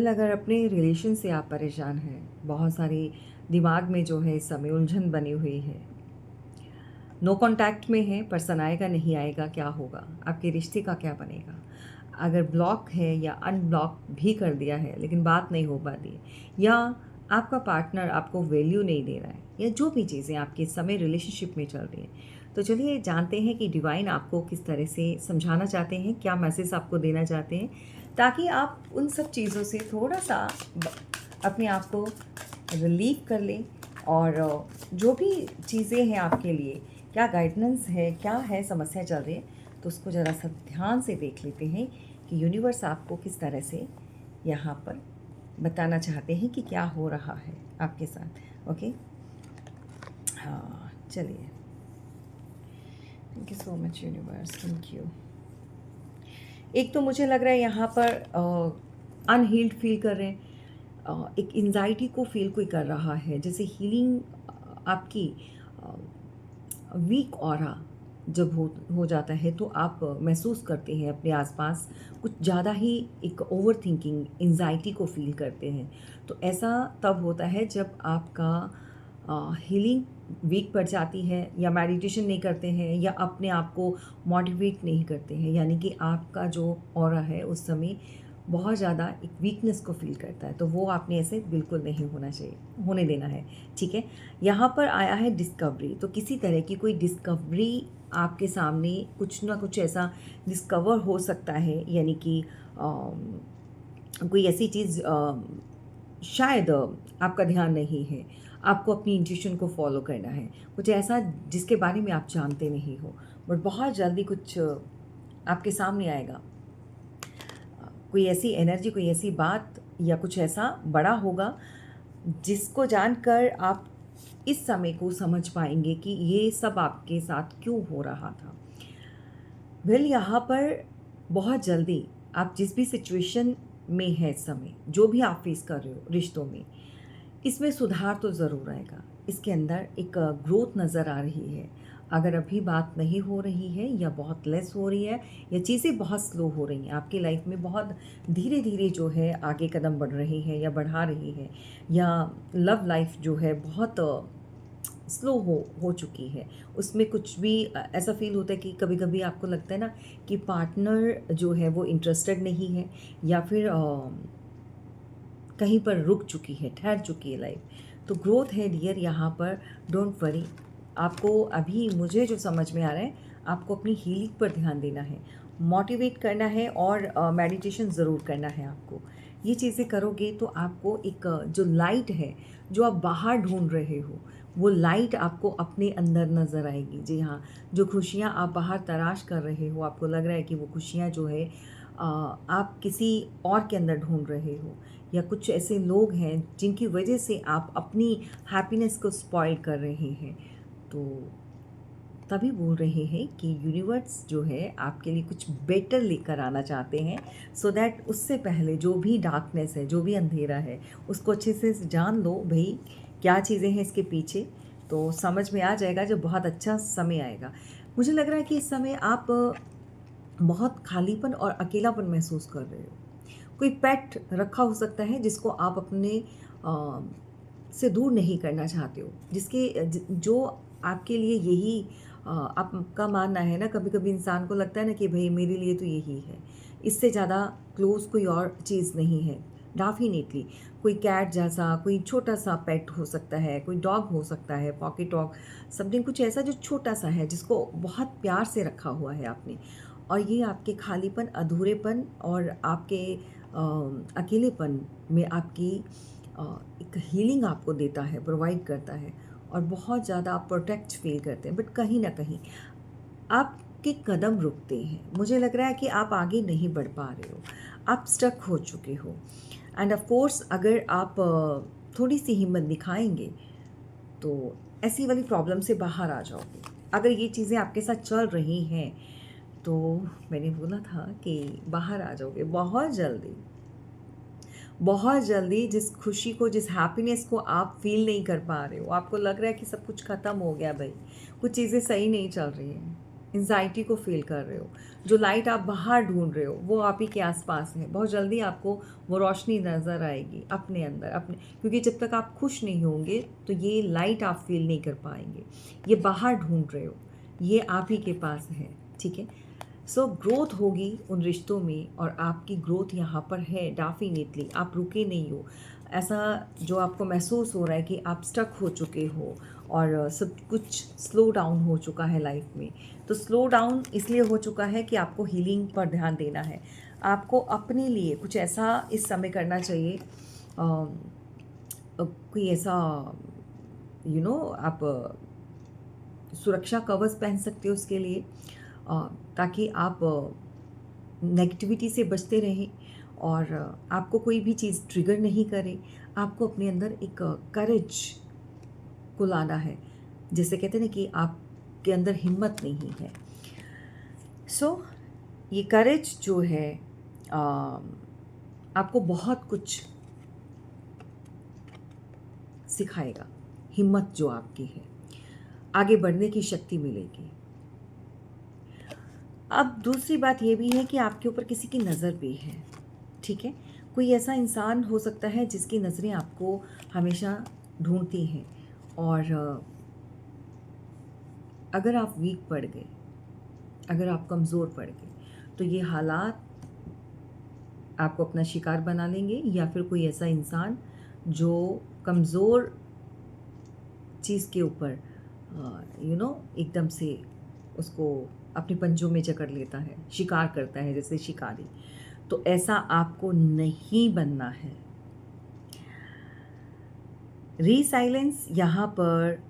अगर अपने रिलेशन से आप परेशान हैं, बहुत सारी दिमाग में जो है इस समय उलझन बनी हुई है, नो कांटेक्ट में है, पर्सन आएगा नहीं आएगा, क्या होगा, आपके रिश्ते का क्या बनेगा, अगर ब्लॉक है या अनब्लॉक भी कर दिया है लेकिन बात नहीं हो पाती है, या आपका पार्टनर आपको वैल्यू नहीं दे रहा है, या जो भी चीज़ें आपके इस समय रिलेशनशिप में चल रही हैं, तो चलिए जानते हैं कि डिवाइन आपको किस तरह से समझाना चाहते हैं, क्या मैसेज आपको देना चाहते हैं, ताकि आप उन सब चीज़ों से थोड़ा सा अपने आप को रिलीव कर लें। और जो भी चीज़ें हैं आपके लिए, क्या गाइडेंस है, क्या है समस्या चल रही है, तो उसको ज़रा सा ध्यान से देख लेते हैं कि यूनिवर्स आपको किस तरह से यहाँ पर बताना चाहते हैं कि क्या हो रहा है आपके साथ। ओके, हाँ चलिए। Thank you so much universe, thank you. एक तो मुझे लग रहा है यहाँ पर अनहील्ड फील कर रहे हैं, एक एंजाइटी को फील कोई कर रहा है, जैसे हीलिंग आपकी वीक ऑरा जब हो जाता है तो आप महसूस करते हैं अपने आसपास कुछ ज़्यादा ही एक ओवर थिंकिंग एंजाइटी को फील करते हैं। तो ऐसा तब होता है जब आपका हीलिंग वीक पड़ जाती है, या मेडिटेशन नहीं करते हैं, या अपने आप को मोटिवेट नहीं करते हैं, यानी कि आपका जो ऑरा है उस समय बहुत ज़्यादा एक वीकनेस को फ़ील करता है, तो वो आपने ऐसे बिल्कुल नहीं होना चाहिए, होने देना है। ठीक है, यहाँ पर आया है डिस्कवरी, तो किसी तरह की कोई डिस्कवरी आपके सामने कुछ ना कुछ ऐसा डिस्कवर हो सकता है, यानी कि कोई ऐसी चीज़ शायद आपका ध्यान नहीं है, आपको अपनी इंट्यूशन को फॉलो करना है, कुछ ऐसा जिसके बारे में आप जानते नहीं हो, बट बहुत जल्दी कुछ आपके सामने आएगा। कोई ऐसी एनर्जी, कोई ऐसी बात या कुछ ऐसा बड़ा होगा जिसको जानकर आप इस समय को समझ पाएंगे कि ये सब आपके साथ क्यों हो रहा था। यहाँ पर बहुत जल्दी आप जिस भी सिचुएशन में है इस समय, जो भी आप फेस कर रहे हो रिश्तों में, इसमें सुधार तो ज़रूर आएगा। इसके अंदर एक ग्रोथ नज़र आ रही है। अगर अभी बात नहीं हो रही है, या बहुत लेस हो रही है, या चीज़ें बहुत स्लो हो रही हैं आपकी लाइफ में, बहुत धीरे धीरे जो है आगे कदम बढ़ रही है या बढ़ा रही है, या लव लाइफ जो है बहुत स्लो हो चुकी है, उसमें कुछ भी ऐसा फील होता है कि कभी कभी आपको लगता है ना कि पार्टनर जो है वो इंटरेस्टेड नहीं है, या फिर कहीं पर रुक चुकी है, ठहर चुकी है लाइफ। तो ग्रोथ है डियर यहाँ पर, डोंट वरी। आपको अभी मुझे जो समझ में आ रहा है, आपको अपनी हीलिंग पर ध्यान देना है, मोटिवेट करना है, और मेडिटेशन ज़रूर करना है आपको। ये चीज़ें करोगे तो आपको एक जो लाइट है जो आप बाहर ढूंढ रहे हो, वो लाइट आपको अपने अंदर नज़र आएगी। जी हाँ, जो खुशियाँ आप बाहर तलाश कर रहे हो, आपको लग रहा है कि वो खुशियाँ जो है आप किसी और के अंदर ढूंढ रहे हो, या कुछ ऐसे लोग हैं जिनकी वजह से आप अपनी हैप्पीनेस को स्पॉइल कर रहे हैं, तो तभी बोल रहे हैं कि यूनिवर्स जो है आपके लिए कुछ बेटर लेकर आना चाहते हैं, सो दैट उससे पहले जो भी डार्कनेस है, जो भी अंधेरा है, उसको अच्छे से जान लो भाई, क्या चीज़ें हैं इसके पीछे, तो समझ में आ जाएगा जब बहुत अच्छा समय आएगा। मुझे लग रहा है कि इस समय आप बहुत खालीपन और अकेलापन महसूस कर रहे हो। कोई पेट रखा हो सकता है जिसको आप अपने से दूर नहीं करना चाहते हो, जो आपके लिए यही आपका मानना है ना, कभी कभी इंसान को लगता है ना कि भाई मेरे लिए तो यही है, इससे ज़्यादा क्लोज कोई और चीज़ नहीं है। डेफिनेटली कोई कैट जैसा कोई छोटा सा पेट हो सकता है, कोई डॉग हो सकता है, पॉकेट डॉग, समथिंग कुछ ऐसा जो छोटा सा है, जिसको बहुत प्यार से रखा हुआ है आपने, और ये आपके खालीपन, अधूरेपन और आपके अकेलेपन में आपकी एक हीलिंग आपको देता है, प्रोवाइड करता है, और बहुत ज़्यादा आप प्रोटेक्ट फील करते हैं। बट कहीं ना कहीं आपके कदम रुकते हैं, मुझे लग रहा है कि आप आगे नहीं बढ़ पा रहे हो, आप स्टक हो चुके हो। एंड ऑफ कोर्स अगर आप थोड़ी सी हिम्मत दिखाएंगे तो ऐसी वाली प्रॉब्लम से बाहर आ जाओगे। अगर ये चीज़ें आपके साथ चल रही हैं, तो मैंने बोला था कि बाहर आ जाओगे बहुत जल्दी, बहुत जल्दी। जिस खुशी को, जिस हैप्पीनेस को आप फील नहीं कर पा रहे हो, आपको लग रहा है कि सब कुछ ख़त्म हो गया भाई, कुछ चीज़ें सही नहीं चल रही हैं, एंजाइटी को फील कर रहे हो, जो लाइट आप बाहर ढूंढ रहे हो वो आप ही के आसपास है। बहुत जल्दी आपको वो रोशनी नज़र आएगी अपने अंदर, अपने, क्योंकि जब तक आप खुश नहीं होंगे तो ये लाइट आप फील नहीं कर पाएंगे। ये बाहर ढूंढ रहे हो, ये आप ही के पास है, ठीक है। सो ग्रोथ होगी उन रिश्तों में, और आपकी ग्रोथ यहाँ पर है डेफिनेटली। आप रुके नहीं हो, ऐसा जो आपको महसूस हो रहा है कि आप स्टक हो चुके हो और सब कुछ स्लो डाउन हो चुका है लाइफ में। तो स्लो डाउन इसलिए हो चुका है कि आपको हीलिंग पर ध्यान देना है। आपको अपने लिए कुछ ऐसा इस समय करना चाहिए, कोई ऐसा आप सुरक्षा कवच पहन सकते हो उसके लिए, ताकि आप नेगेटिविटी से बचते रहें और आपको कोई भी चीज़ ट्रिगर नहीं करे। आपको अपने अंदर एक करेज को लाना है, जैसे कहते हैं ना कि आपके अंदर हिम्मत नहीं है। सो ये करेज जो है आपको बहुत कुछ सिखाएगा। हिम्मत जो आपकी है, आगे बढ़ने की शक्ति मिलेगी। अब दूसरी बात ये भी है कि आपके ऊपर किसी की नज़र भी है, ठीक है। कोई ऐसा इंसान हो सकता है जिसकी नज़रें आपको हमेशा ढूंढती हैं, और अगर आप वीक पड़ गए, अगर आप कमज़ोर पड़ गए, तो ये हालात आपको अपना शिकार बना लेंगे, या फिर कोई ऐसा इंसान जो कमज़ोर चीज़ के ऊपर एकदम से उसको अपने पंजों में जकड़ लेता है, शिकार करता है जैसे शिकारी। तो ऐसा आपको नहीं बनना है। रीसाइलेंस यहाँ पर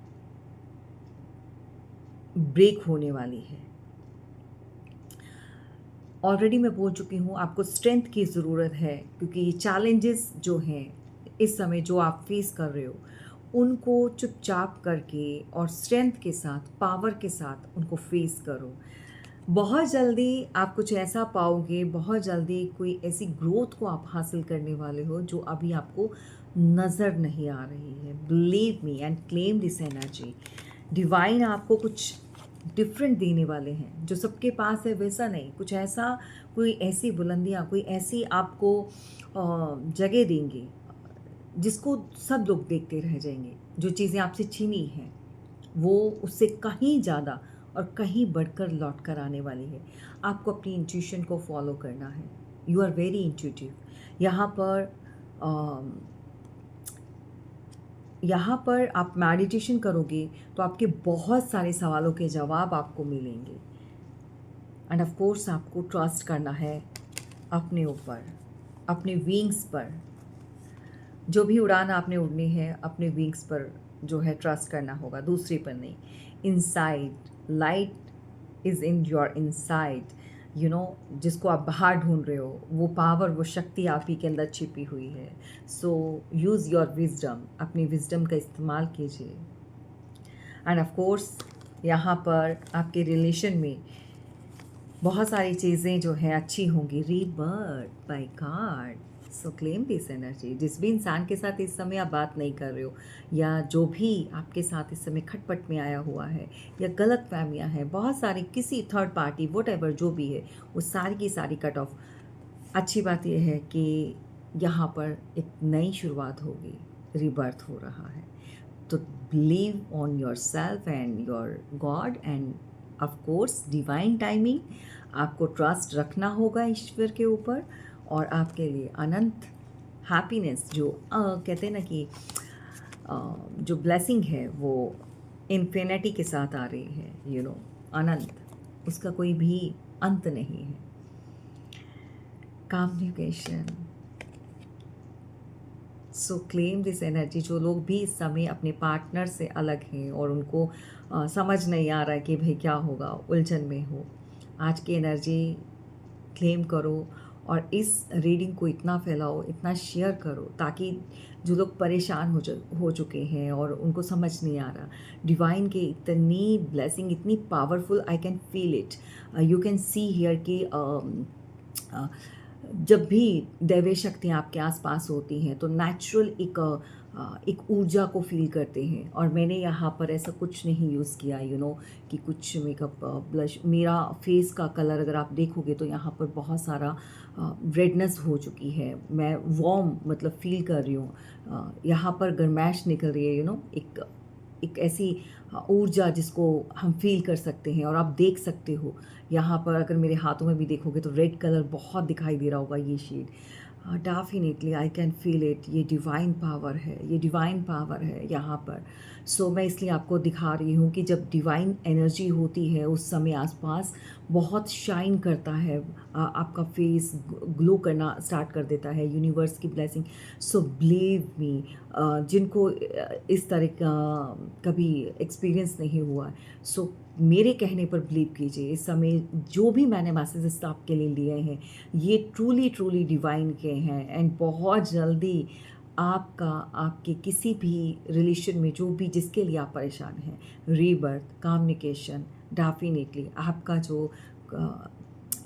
ब्रेक होने वाली है। ऑलरेडी मैं बोल चुकी हूँ, आपको स्ट्रेंथ की ज़रूरत है, क्योंकि ये चैलेंजेस जो हैं इस समय जो आप फेस कर रहे हो, उनको चुपचाप करके और स्ट्रेंथ के साथ, पावर के साथ उनको फेस करो। बहुत जल्दी आप कुछ ऐसा पाओगे, बहुत जल्दी कोई ऐसी ग्रोथ को आप हासिल करने वाले हो जो अभी आपको नज़र नहीं आ रही है। Believe me and claim this energy. Divine आपको कुछ डिफरेंट देने वाले हैं, जो सबके पास है वैसा नहीं, कुछ ऐसा, कोई ऐसी बुलंदियाँ, कोई ऐसी आपको जगह देंगे जिसको सब लोग देखते रह जाएंगे। जो चीज़ें आपसे छीनी हैं वो उससे कहीं ज़्यादा और कहीं बढ़कर लौट कर आने वाली है। आपको अपनी इंट्यूशन को फॉलो करना है। You are very intuitive. यहाँ पर आप मेडिटेशन करोगे तो आपके बहुत सारे सवालों के जवाब आपको मिलेंगे। एंड ऑफ कोर्स आपको ट्रस्ट करना है अपने ऊपर, अपने विंग्स पर। जो भी उड़ान आपने उड़नी है, अपने विंग्स पर जो है ट्रस्ट करना होगा, दूसरे पर नहीं। Inside light is in your inside, जिसको आप बाहर ढूंढ रहे हो, वो पावर, वो शक्ति आप ही के अंदर छिपी हुई है। सो यूज़ योर विजडम, अपनी विजडम का इस्तेमाल कीजिए। एंड ऑफ कोर्स यहाँ पर आपके रिलेशन में बहुत सारी चीज़ें जो हैं अच्छी होंगी। Rebirth by card. So claim this energy. जिस भी इंसान के साथ इस समय आप बात नहीं कर रहे हो, या जो भी आपके साथ इस समय खटपट में आया हुआ है, या गलत फहमियाँ हैं, बहुत सारी, किसी थर्ड पार्टी वट जो भी है, वो सारी की सारी कट ऑफ। अच्छी बात यह है कि यहाँ पर एक नई शुरुआत होगी, रीबर्थ हो रहा है। तो believe on your self and your God end of course divine timing. आपको ट्रस्ट रखना होगा ईश्वर के ऊपर, और आपके लिए अनंत हैप्पीनेस, जो कहते हैं ना कि जो ब्लेसिंग है वो इन्फिनिटी के साथ आ रही है, अनंत, उसका कोई भी अंत नहीं है। Communication. So claim this energy. जो लोग भी इस समय अपने पार्टनर से अलग हैं और उनको समझ नहीं आ रहा है कि भाई क्या होगा, उलझन में हो, आज की एनर्जी क्लेम करो और इस रीडिंग को इतना फैलाओ, इतना शेयर करो, ताकि जो लोग परेशान हो चुके हैं और उनको समझ नहीं आ रहा, डिवाइन के इतनी ब्लेसिंग, इतनी powerful, I can feel it. You can see here कि जब भी दैवीय शक्तियाँ आपके आसपास होती हैं तो नेचुरल एक एक ऊर्जा को फील करते हैं। और मैंने यहाँ पर ऐसा कुछ नहीं यूज़ किया कि कुछ मेकअप ब्लश। मेरा फेस का कलर अगर आप देखोगे तो यहाँ पर बहुत सारा रेडनेस हो चुकी है। मैं वार्म मतलब फ़ील कर रही हूँ। यहाँ पर गर्माश निकल रही है, एक ऐसी ऊर्जा जिसको हम फ़ील कर सकते हैं। और आप देख सकते हो यहाँ पर, अगर मेरे हाथों में भी देखोगे तो रेड कलर बहुत दिखाई दे रहा होगा, ये shade. Definitely I can feel it. ये डिवाइन पावर है, ये डिवाइन पावर है यहाँ पर। सो मैं इसलिए आपको दिखा रही हूँ कि जब डिवाइन एनर्जी होती है उस समय आसपास बहुत शाइन करता है। आपका फेस ग्लो करना स्टार्ट कर देता है, यूनिवर्स की ब्लेसिंग। सो बिलीव मी, जिनको इस तरह का कभी एक्सपीरियंस नहीं हुआ, सो मेरे कहने पर बिलीव कीजिए। इस समय जो भी मैंने मैसेजेस आपके लिए लिए हैं, ये ट्रूली ट्रूली डिवाइन के हैं। एंड बहुत जल्दी आपका, आपके किसी भी रिलेशन में जो भी जिसके लिए आप परेशान हैं, रीबर्थ, कम्युनिकेशन, डेफिनेटली आपका जो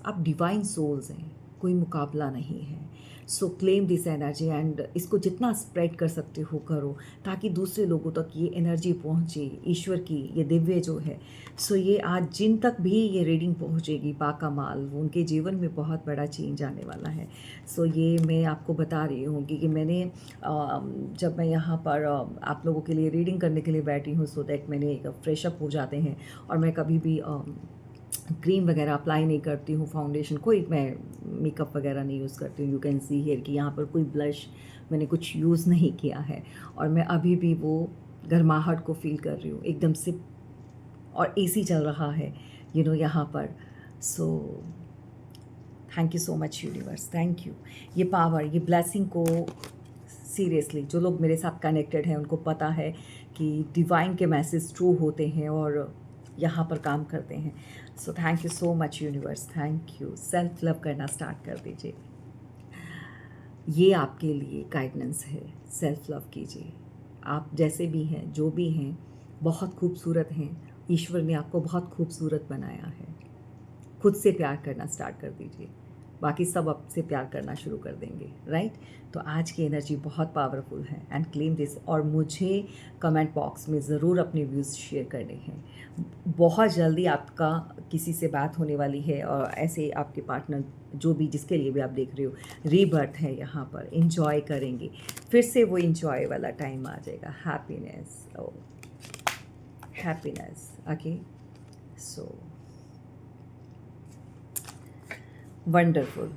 आप डिवाइन सोल्स हैं, कोई मुकाबला नहीं है। सो क्लेम दिस एनर्जी एंड इसको जितना स्प्रेड कर सकते हो करो, ताकि दूसरे लोगों तक ये एनर्जी पहुँचे, ईश्वर की ये दिव्य जो है। सो ये आज जिन तक भी ये रीडिंग पहुँचेगी बाकमाल, उनके जीवन में बहुत बड़ा चेंज आने वाला है। सो ये मैं आपको बता रही हूँ कि मैंने जब मैं यहाँ पर आप लोगों के लिए रीडिंग करने के लिए बैठी हूँ, सो दैट मैंने एक फ्रेश अप हो जाते हैं। और मैं कभी भी क्रीम वगैरह अप्लाई नहीं करती हूँ, फाउंडेशन कोई मैं मेकअप वगैरह नहीं यूज़ करती हूँ। यू कैन सी हियर कि यहाँ पर कोई ब्लश मैंने कुछ यूज़ नहीं किया है। और मैं अभी भी वो गर्माहट को फील कर रही हूँ एकदम से। और एसी चल रहा है यहाँ पर। So thank you so much universe, thank you. ये पावर, ये ब्लेसिंग को सीरियसली जो लोग मेरे साथ कनेक्टेड हैं उनको पता है कि डिवाइन के मैसेज ट्रू होते हैं और यहाँ पर काम करते हैं। So thank you so much universe, thank you. Self love करना स्टार्ट कर दीजिए, ये आपके लिए गाइडेंस है। सेल्फ लव कीजिए। आप जैसे भी हैं, जो भी हैं, बहुत खूबसूरत हैं। ईश्वर ने आपको बहुत खूबसूरत बनाया है। खुद से प्यार करना स्टार्ट कर दीजिए, बाकी सब आपसे प्यार करना शुरू कर देंगे, राइट। तो आज की एनर्जी बहुत पावरफुल है एंड क्लेम दिस। और मुझे कमेंट बॉक्स में ज़रूर अपने व्यूज़ शेयर करने हैं। बहुत जल्दी आपका किसी से बात होने वाली है और ऐसे आपके पार्टनर जो भी जिसके लिए भी आप देख रहे हो, रीबर्थ है यहाँ पर, इंजॉय करेंगे। फिर से वो इंजॉय वाला टाइम आ जाएगा, happiness, O happiness. Okay, so wonderful.